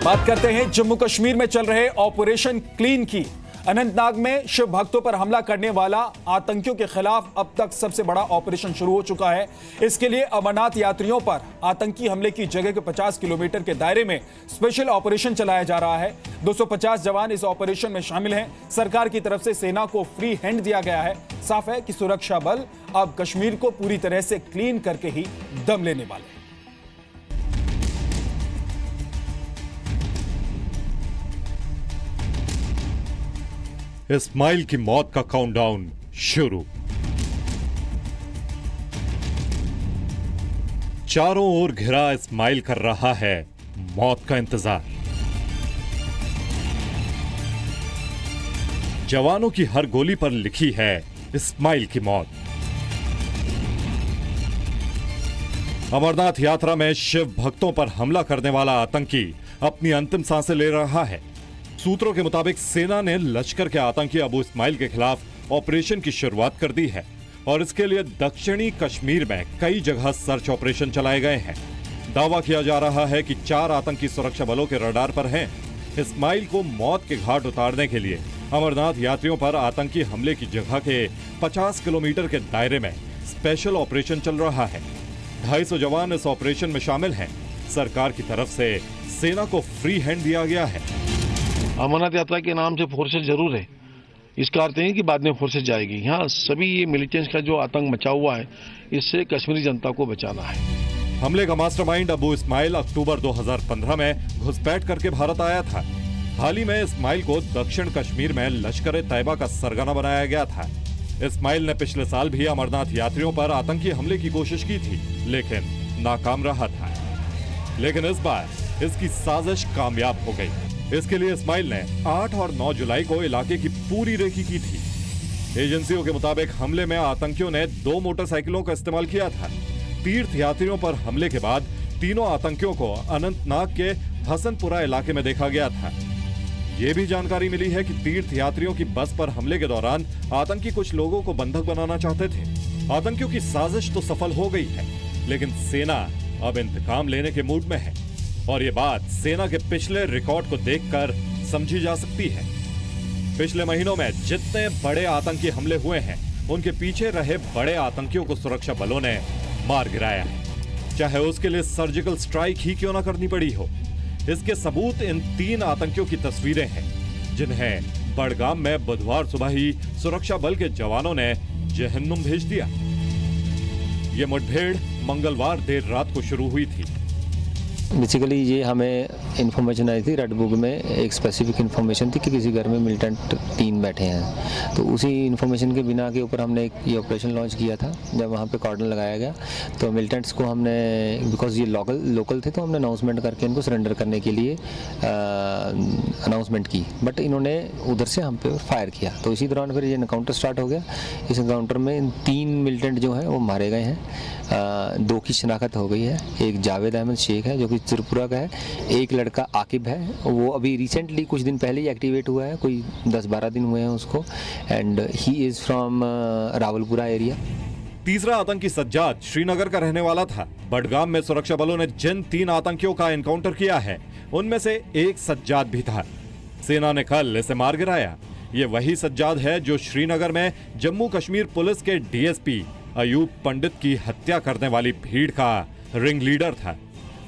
बात करते हैं जम्मू कश्मीर में चल रहे ऑपरेशन क्लीन की। अनंतनाग में शिव भक्तों पर हमला करने वाला आतंकियों के खिलाफ अब तक सबसे बड़ा ऑपरेशन शुरू हो चुका है। इसके लिए अमरनाथ यात्रियों पर आतंकी हमले की जगह के 50 किलोमीटर के दायरे में स्पेशल ऑपरेशन चलाया जा रहा है। 250 जवान इस ऑपरेशन में शामिल हैं। सरकार की तरफ से सेना को फ्री हैंड दिया गया है। साफ है कि सुरक्षा बल अब कश्मीर को पूरी तरह से क्लीन करके ही दम लेने वाले हैं। इस्माइल की मौत का काउंटडाउन शुरू। चारों ओर घिरा इस्माइल कर रहा है मौत का इंतजार। जवानों की हर गोली पर लिखी है इस्माइल की मौत। अमरनाथ यात्रा में शिव भक्तों पर हमला करने वाला आतंकी अपनी अंतिम सांसें ले रहा है। सूत्रों के मुताबिक सेना ने लश्कर के आतंकी अबू इस्माइल के खिलाफ ऑपरेशन की शुरुआत कर दी है और इसके लिए दक्षिणी कश्मीर में कई जगह सर्च ऑपरेशन चलाए गए हैं। दावा किया जा रहा है कि 4 आतंकी सुरक्षा बलों के रडार पर हैं। इस्माइल को मौत के घाट उतारने के लिए अमरनाथ यात्रियों पर आतंकी हमले की जगह के 50 किलोमीटर के दायरे में स्पेशल ऑपरेशन चल रहा है। 250 जवान इस ऑपरेशन में शामिल हैं। सरकार की तरफ से सेना को फ्री हैंड दिया गया है। अमरनाथ यात्रा के नाम से फोर्सेस जरूर है, इसका अर्थ नहीं कि बाद में फोर्सेस जाएगी। यहाँ सभी ये मिलिटेंट्स का जो आतंक मचा हुआ है, इससे कश्मीरी जनता को बचाना है। हमले का मास्टरमाइंड अबू इस्माइल अक्टूबर 2015 में घुसपैठ करके भारत आया था। हाल ही में इस्माइल को दक्षिण कश्मीर में लश्कर तैयबा का सरगना बनाया गया था। इस्माइल ने पिछले साल भी अमरनाथ यात्रियों पर आतंकी हमले की कोशिश की थी, लेकिन नाकाम रहा था। लेकिन इस बार इसकी साजिश कामयाब हो गई। इसके लिए इस्माइल ने 8 और 9 जुलाई को इलाके की पूरी रेकी की थी। एजेंसियों के मुताबिक हमले में आतंकियों ने 2 मोटरसाइकिलों का इस्तेमाल किया था। तीर्थ यात्रियों पर हमले के बाद तीनों आतंकियों को अनंतनाग के हसनपुरा इलाके में देखा गया था। यह भी जानकारी मिली है कि तीर्थ यात्रियों की बस पर हमले के दौरान आतंकी कुछ लोगों को बंधक बनाना चाहते थे। आतंकियों की साजिश तो सफल हो गई है, लेकिन सेना अब इंतकाम लेने के मूड में है और ये बात सेना के पिछले रिकॉर्ड को देखकर समझी जा सकती है। पिछले महीनों में जितने बड़े आतंकी हमले हुए हैं, उनके पीछे रहे बड़े आतंकियों को सुरक्षा बलों ने मार गिराया है, चाहे उसके लिए सर्जिकल स्ट्राइक ही क्यों ना करनी पड़ी हो। इसके सबूत इन 3 आतंकियों की तस्वीरें हैं, जिन्हें बड़गाम में बुधवार सुबह ही सुरक्षा बल के जवानों ने जहन्नुम भेज दिया। ये मुठभेड़ मंगलवार देर रात को शुरू हुई थी। बेसिकली ये हमें इन्फॉर्मेशन आई थी, रेड बुक में एक स्पेसिफिक इन्फॉर्मेशन थी कि किसी घर में मिलिटेंट 3 बैठे हैं। तो उसी इन्फॉर्मेशन के बिना के ऊपर हमने ये ऑपरेशन लॉन्च किया था। जब वहाँ पे कॉर्डन लगाया गया तो मिलिटेंट्स को हमने, बिकॉज ये लोकल थे, तो हमने अनाउंसमेंट करके इनको सरेंडर करने के लिए अनाउंसमेंट की, बट इन्होंने उधर से हम पे फायर किया। तो इसी दौरान फिर ये एनकाउंटर स्टार्ट हो गया। इस एनकाउंटर में 3 मिलिटेंट जो हैं वो मारे गए हैं। 2 की शनाख्त हो गई है। एक जावेद अहमद शेख है जो कि त्रिपुरा का है, एक लड़का आकिब है, वो अभी रिसेंटली कुछ दिन पहले ही एक्टिवेट हुआ है, कोई 10-12 दिन हुए हैं उसको, and he is from Rawalpura area. तीसरा आतंकी सज्जाद श्रीनगर का रहने वाला था। बडगाम में सुरक्षा बलों ने जिन 3 आतंकियों का एनकाउंटर किया है, उनमें से एक सज्जाद भी था। सेना ने कल इसे मार गिराया। ये वही सज्जाद है जो श्रीनगर में जम्मू कश्मीर पुलिस के डीएसपी अयूब पंडित की हत्या करने वाली भीड़ का रिंग लीडर था।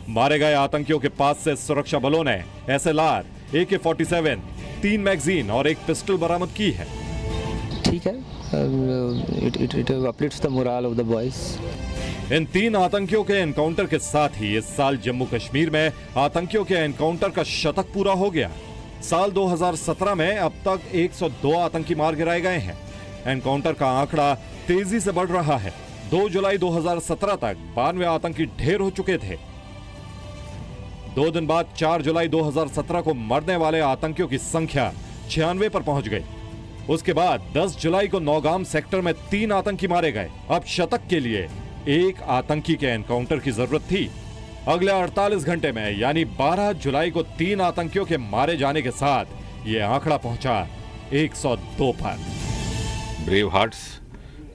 मारे गए आतंकियों के पास से सुरक्षा बलों ने SLR, AK-47, 3 मैगजीन और एक पिस्टल बरामद की है। ठीक है, it uplifts the morale of the boys. इन 3 आतंकियों के एनकाउंटर के साथ ही इस साल जम्मू कश्मीर में आतंकियों के एनकाउंटर का शतक पूरा हो गया। साल 2017 में अब तक 102 आतंकी मार गिराए गए हैं। एनकाउंटर का आंकड़ा तेजी से बढ़ रहा है। 2 जुलाई 2017 तक 92 आतंकी ढेर हो चुके थे। 2 दिन बाद 4 जुलाई 2017 को मरने वाले आतंकियों की संख्या 96 पर पहुंच गई। उसके बाद 10 जुलाई को नौगाम सेक्टर में 3 आतंकी मारे गए। अब शतक के लिए 1 आतंकी के एनकाउंटर की जरूरत थी। अगले 48 घंटे में यानी 12 जुलाई को 3 आतंकियों के मारे जाने के साथ यह आंकड़ा पहुंचा 102 पर। ब्रेव हार्ट्स,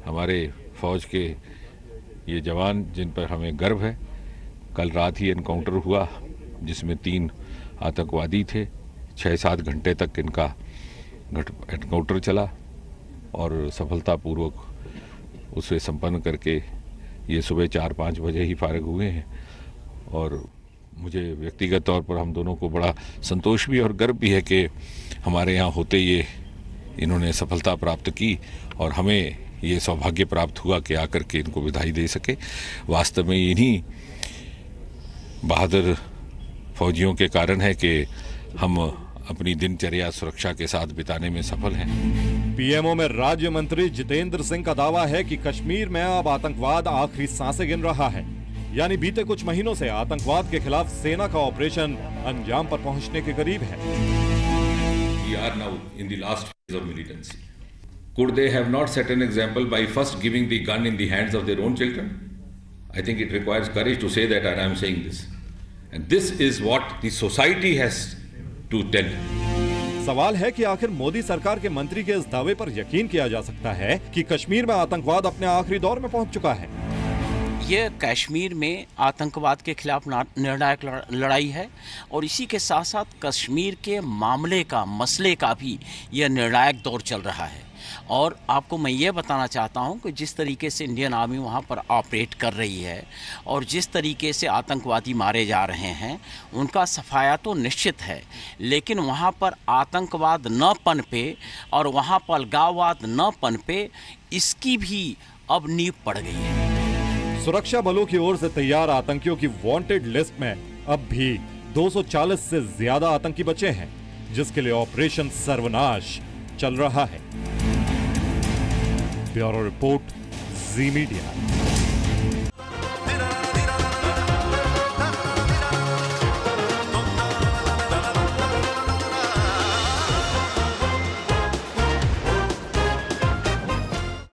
हमारे फौज के ये जवान जिन पर हमें गर्व है। कल रात ही एनकाउंटर हुआ जिसमें 3 आतंकवादी थे। 6-7 घंटे तक इनका एनकाउंटर चला और सफलतापूर्वक उसे संपन्न करके ये सुबह 4-5 बजे ही फारिग हुए हैं। और मुझे व्यक्तिगत तौर पर हम दोनों को बड़ा संतोष भी और गर्व भी है कि हमारे यहाँ होते ये इन्होंने सफलता प्राप्त की और हमें ये सौभाग्य प्राप्त हुआ कि आकर के इनको विदाई दे सके। वास्तव में इन्हीं बहादुर फौजियों के कारण है कि हम अपनी दिनचर्या सुरक्षा के साथ बिताने में सफल हैं। पीएमओ में राज्य मंत्री जितेंद्र सिंह का दावा है कि कश्मीर में अब आतंकवाद आखिरी सांसें गिन रहा है, यानी बीते कुछ महीनों से आतंकवाद के खिलाफ सेना का ऑपरेशन अंजाम पर पहुंचने के करीब है। We are now in the last phase of militancy. Could they have not set an example by first giving the gun in the hands of their own children? I think it requires courage to say that, and I am saying this. And this is what the society has to tell. सवाल है कि आखिर मोदी सरकार के मंत्री के इस दावे पर यकीन किया जा सकता है कि कश्मीर में आतंकवाद अपने आखिरी दौर में पहुंच चुका है। ये कश्मीर में आतंकवाद के खिलाफ निर्णायक लड़ाई है और इसी के साथ साथ कश्मीर के मसले का भी यह निर्णायक दौर चल रहा है। और आपको मैं ये बताना चाहता हूं कि जिस तरीके से इंडियन आर्मी वहां पर ऑपरेट कर रही है और जिस तरीके से आतंकवादी मारे जा रहे हैं, उनका सफाया तो निश्चित है, लेकिन वहां पर आतंकवाद न पनपे और वहां पर अलगाववाद न पनपे, इसकी भी अब नींव पड़ गई है। सुरक्षा बलों की ओर से तैयार आतंकियों की वांटेड लिस्ट में अब भी 240 से ज्यादा आतंकी बचे हैं, जिसके लिए ऑपरेशन सर्वनाश चल रहा है। ब्यूरो रिपोर्ट, जी मीडिया।